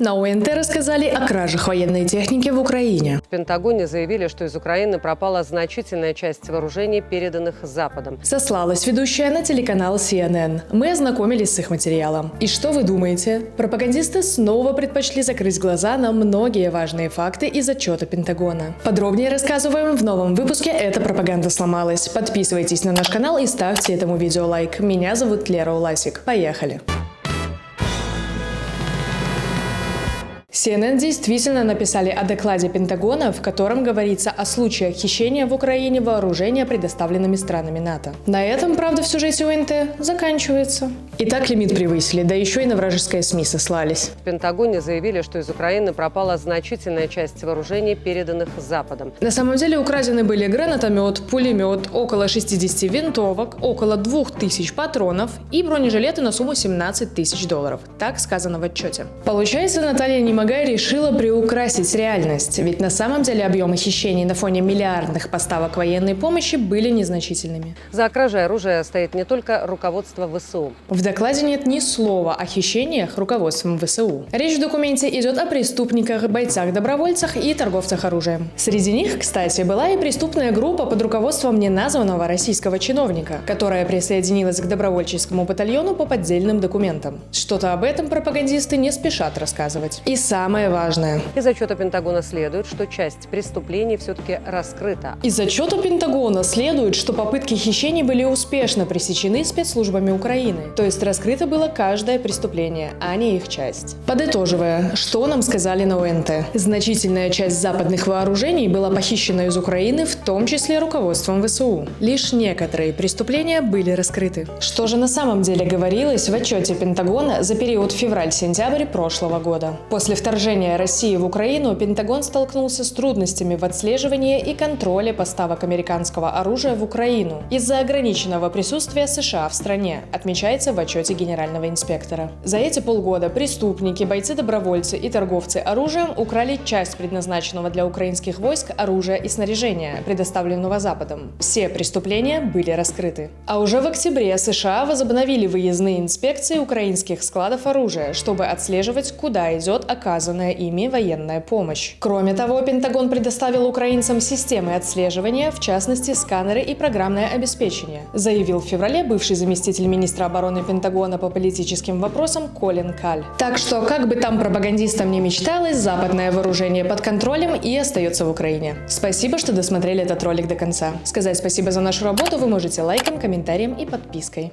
На ОНТ рассказали о кражах военной техники в Украине. В Пентагоне заявили, что из Украины пропала значительная часть вооружений, переданных Западом. Сослалась ведущая на телеканал CNN. Мы ознакомились с их материалом. И что вы думаете? Пропагандисты снова предпочли закрыть глаза на многие важные факты из отчета Пентагона. Подробнее рассказываем в новом выпуске «Эта пропаганда сломалась». Подписывайтесь на наш канал и ставьте этому видео лайк. Меня зовут Лера Уласик. Поехали! CNN действительно написали о докладе Пентагона, в котором говорится о случаях хищения в Украине вооружения, предоставленными странами НАТО. На этом, правда, в сюжете ОНТ заканчивается. Итак, лимит превысили, да еще и на вражеское СМИ сослались. В Пентагоне заявили, что из Украины пропала значительная часть вооружений, переданных Западом. На самом деле украдены были гранатомет, пулемет, около 60 винтовок, около 2000 патронов и бронежилеты на сумму $17 тысяч. Так сказано в отчете. Получается, Наталья Немагай решила приукрасить реальность, ведь на самом деле объемы хищений на фоне миллиардных поставок военной помощи были незначительными. За кражей оружия стоит не только руководство ВСУ. В докладе нет ни слова о хищениях руководством ВСУ. Речь в документе идет о преступниках, бойцах-добровольцах и торговцах оружием. Среди них, кстати, была и преступная группа под руководством неназванного российского чиновника, которая присоединилась к добровольческому батальону по поддельным документам. Что-то об этом пропагандисты не спешат рассказывать. И самое важное. Из отчета Пентагона следует, что часть преступлений все-таки раскрыта. Из отчета Пентагона следует, что попытки хищений были успешно пресечены спецслужбами Украины. То есть раскрыто было каждое преступление, а не их часть. Подытоживая, что нам сказали на ОНТ? Значительная часть западных вооружений была похищена из Украины, в том числе руководством ВСУ. Лишь некоторые преступления были раскрыты. Что же на самом деле говорилось в отчете Пентагона за период февраль-сентябрь прошлого года? После вторжения России в Украину Пентагон столкнулся с трудностями в отслеживании и контроле поставок американского оружия в Украину из-за ограниченного присутствия США в стране, отмечается в отчете генерального инспектора. За эти полгода преступники, бойцы-добровольцы и торговцы оружием украли часть предназначенного для украинских войск оружия и снаряжения, предоставленного Западом. Все преступления были раскрыты. А уже в октябре США возобновили выездные инспекции украинских складов оружия, чтобы отслеживать, куда идет оказанная ими военная помощь. Кроме того, Пентагон предоставил украинцам системы отслеживания, в частности, сканеры и программное обеспечение, заявил в феврале бывший заместитель министра обороны Пентагона по политическим вопросам Колин Каль. Так что, как бы там пропагандистам не мечталось, западное вооружение под контролем и остается в Украине. Спасибо, что досмотрели этот ролик до конца. Сказать спасибо за нашу работу вы можете лайком, комментарием и подпиской.